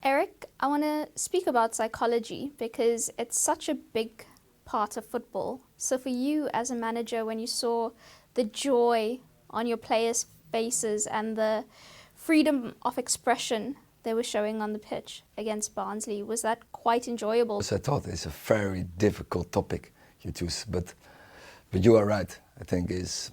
Erik, I want to speak about psychology because it's such a big part of football. So for you as a manager, when you saw the joy on your players' faces and the freedom of expression they were showing on the pitch against Barnsley, was that quite enjoyable? As I thought, it's a very difficult topic you choose, but you are right. I think is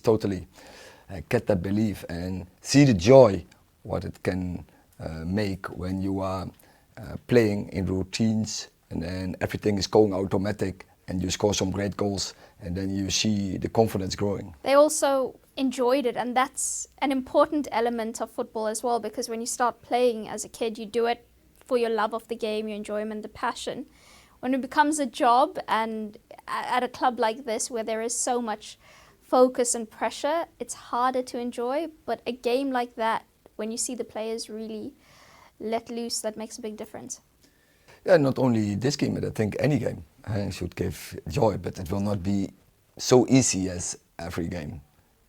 totally get that belief and see the joy what it can make when you are playing in routines and then everything is going automatic and you score some great goals and then you see the confidence growing. They also enjoyed it, and that's an important element of football as well, because when you start playing as a kid, you do it for your love of the game, your enjoyment, the passion. When it becomes a job, and at a club like this where there is so much focus and pressure, it's harder to enjoy. But a game like that, when you see the players really let loose, that makes a big difference. Yeah, not only this game, but I think any game should give joy, but it will not be so easy as every game.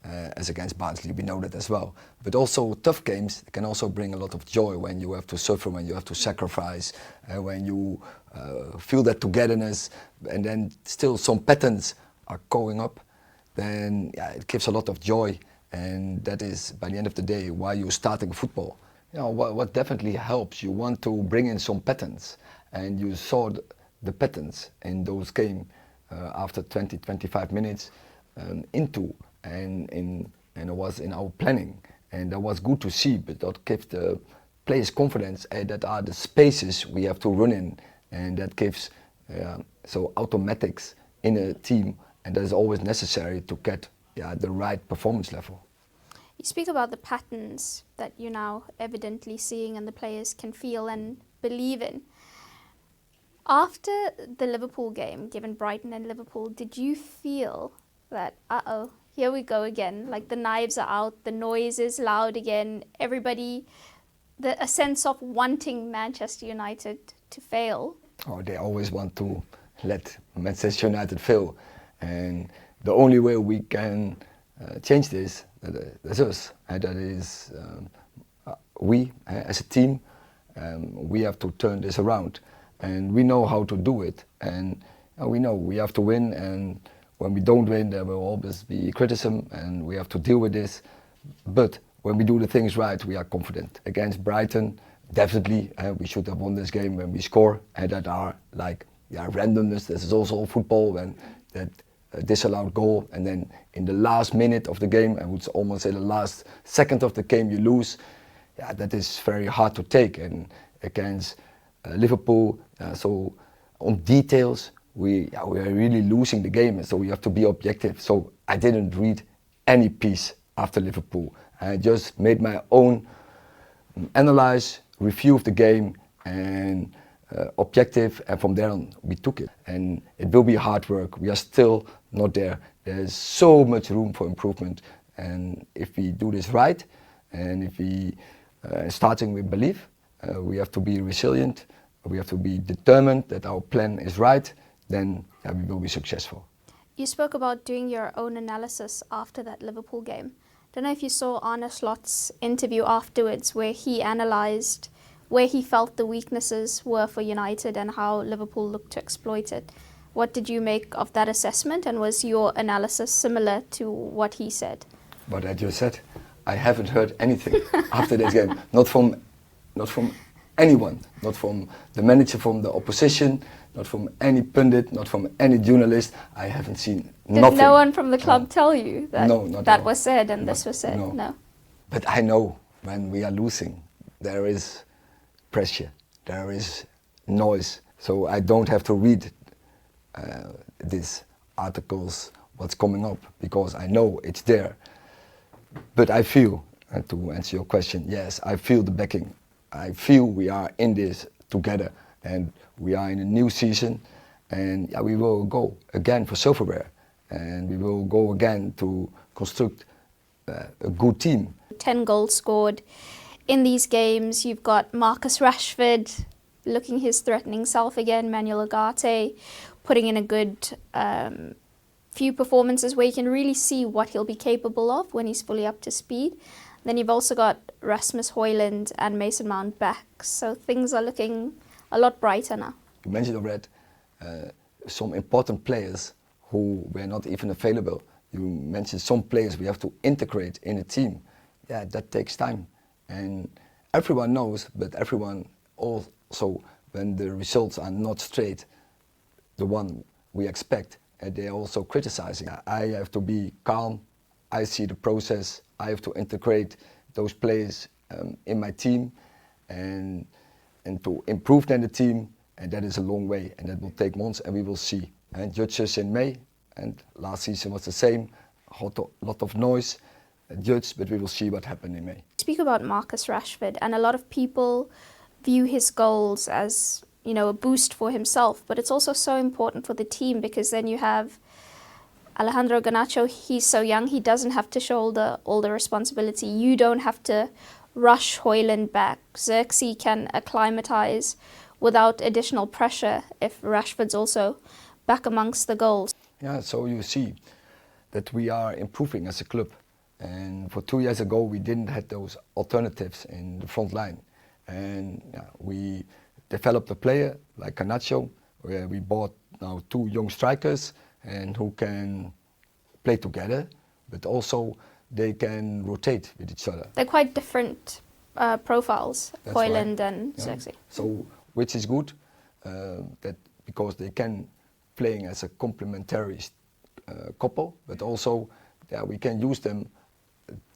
As against Barnsley, we know that as well. But also tough games can also bring a lot of joy when you have to suffer, when you have to sacrifice, when you feel that togetherness, and then still some patterns are going up, then yeah, it gives a lot of joy. And that is, by the end of the day, why you're starting football. You know, what definitely helps, you want to bring in some patterns. And you saw the patterns in those games after 20-25 minutes into. And it was in our planning, and that was good to see, but that gives the players confidence that are the spaces we have to run in, and that gives so automatics in a team, and that is always necessary to get the right performance level. You speak about the patterns that you're now evidently seeing and the players can feel and believe in. After the Liverpool game, given Brighton and Liverpool, did you feel that, here we go again, like the knives are out, the noise is loud again, everybody, a sense of wanting Manchester United to fail? Oh, they always want to let Manchester United fail. And the only way we can change this, that's us. And that is we, as a team, we have to turn this around. And we know how to do it. And we know we have to win. And when we don't win, there will always be criticism, and we have to deal with this. But when we do the things right, we are confident. Against Brighton, definitely we should have won this game when we score. And that are like randomness. This is also football, when that disallowed goal, and then in the last minute of the game, I would almost say the last second of the game, you lose. Yeah, that is very hard to take. And against Liverpool, so on details, we are really losing the game, and so we have to be objective. So I didn't read any piece after Liverpool. I just made my own analyze, review of the game, and objective, and from there on we took it. And it will be hard work. We are still not there. There's so much room for improvement, and if we do this right, and if we starting with belief, we have to be resilient. We have to be determined that our plan is right. Then we will be successful. You spoke about doing your own analysis after that Liverpool game. Don't know if you saw Arne Slot's interview afterwards, where he analysed where he felt the weaknesses were for United and how Liverpool looked to exploit it. What did you make of that assessment, and was your analysis similar to what he said? What I just said, I haven't heard anything after this game. Not from anyone, not from the manager, from the opposition, not from any pundit, not from any journalist. I haven't seen nothing. Did no one from the club tell you that that was said and this was said? No. But I know when we are losing, there is pressure, there is noise. So I don't have to read these articles, what's coming up, because I know it's there. But I feel, to answer your question, yes, I feel the backing. I feel we are in this together, and we are in a new season, and we will go again for silverware, and we will go again to construct a good team. 10 goals scored in these games. You've got Marcus Rashford looking his threatening self again, Manuel Ugarte putting in a good few performances where you can really see what he'll be capable of when he's fully up to speed. Then you've also got Rasmus Højlund and Mason Mount back, so things are looking a lot brighter now. You mentioned already some important players who were not even available. You mentioned some players we have to integrate in a team. Yeah, that takes time. And everyone knows, but everyone also, when the results are not straight, the one we expect, they're also criticizing. I have to be calm. I see the process. I have to integrate those players in my team and to improve then the team. And that is a long way, and that will take months, and we will see. And judges in May, and last season was the same. A lot of noise, judged, but we will see what happened in May. Speak about Marcus Rashford, and a lot of people view his goals as, you know, a boost for himself, but it's also so important for the team, because then you have Alejandro Garnacho. He's so young, he doesn't have to shoulder all the responsibility. You don't have to rush Højlund back. Xerxes can acclimatise without additional pressure if Rashford's also back amongst the goals. Yeah, so you see that we are improving as a club. And for 2 years ago, we didn't have those alternatives in the front line. And we developed a player like Garnacho, where we bought now 2 young strikers and who can play together, but also they can rotate with each other. They're quite different profiles, Højlund and Xerxes. So, which is good, that because they can playing as a complementary couple, but also we can use them.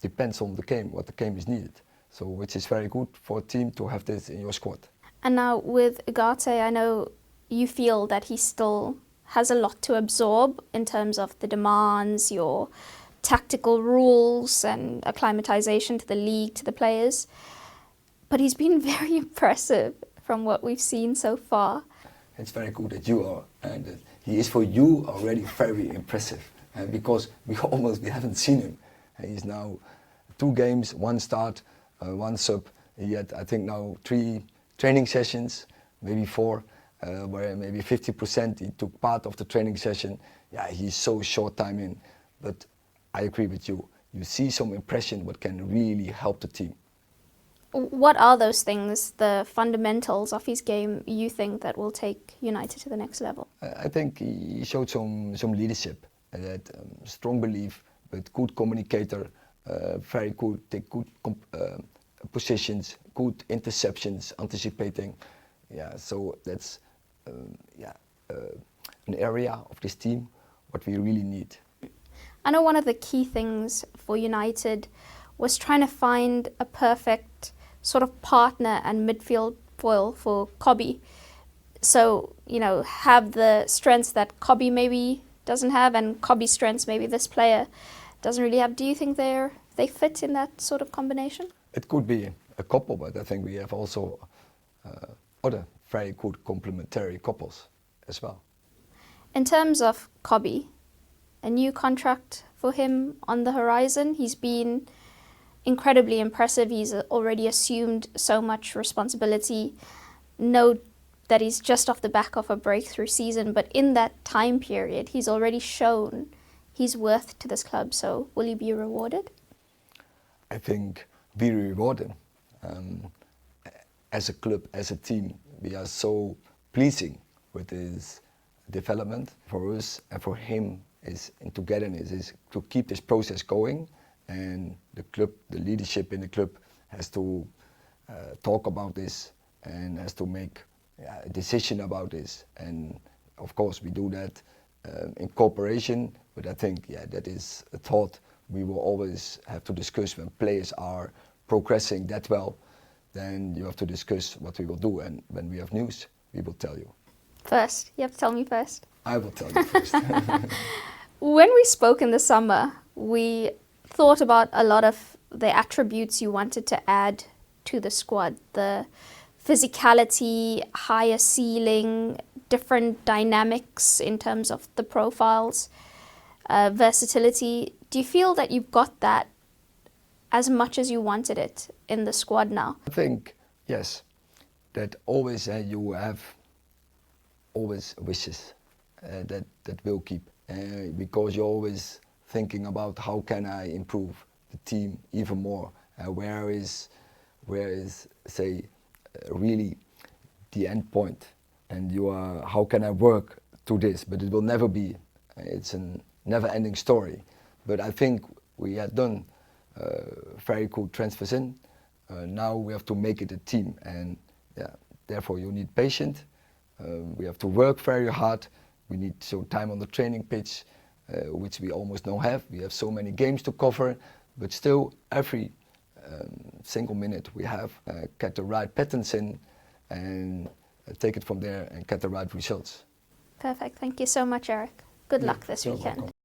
Depends on the game, what the game is needed. So, which is very good for a team to have this in your squad. And now with Ugarte, I know you feel that he still has a lot to absorb in terms of the demands, your tactical rules and acclimatization to the league, to the players. But he's been very impressive from what we've seen so far. It's very good that you are, and that he is for you already very impressive. Because we haven't seen him. He's now 2 games, 1 start, 1 sub. He had, I think, now 3 training sessions, maybe 4, where maybe 50% he took part of the training session. Yeah, he's so short time in, but I agree with you. You see some impression what can really help the team. What are those things, the fundamentals of his game, you think that will take United to the next level? I think he showed some leadership, that strong belief, but good communicator, very good, take good positions, good interceptions, anticipating. Yeah, so that's an area of this team what we really need. I know one of the key things for United was trying to find a perfect sort of partner and midfield foil for Kobbie. So, you know, have the strengths that Kobbie maybe doesn't have, and Kobbie's strengths maybe this player doesn't really have. Do you think they fit in that sort of combination? It could be a couple, but I think we have also other very good complementary couples as well. In terms of Kobbie, a new contract for him on the horizon. He's been incredibly impressive. He's already assumed so much responsibility. Note that he's just off the back of a breakthrough season, but in that time period, he's already shown his worth to this club. So will he be rewarded? I think be rewarded. As a club, as a team, we are so pleasing with his development. For us and for him is in togetherness, is to keep this process going, and the club, the leadership in the club has to talk about this and has to make a decision about this. And of course we do that in cooperation, but I think that is a thought we will always have to discuss when players are progressing that well. Then you have to discuss what we will do, and when we have news, we will tell you. First, you have to tell me first. I will tell you first. When we spoke in the summer, we thought about a lot of the attributes you wanted to add to the squad. The physicality, higher ceiling, different dynamics in terms of the profiles, versatility. Do you feel that you've got that as much as you wanted it in the squad now? I think, yes, that always you have always wishes that will keep, because you're always thinking about how can I improve the team even more. where is say really the end point, and you are, how can I work to this? But it will never be. It's a never-ending story. But I think we have done very cool transfers in. Now we have to make it a team, and yeah, therefore you need patience. We have to work very hard. We need some time on the training pitch, which we almost don't have. We have so many games to cover, but still every single minute we have get the right patterns in and take it from there and get the right results. Perfect. Thank you so much, Erik. Good luck this you're weekend. welcome.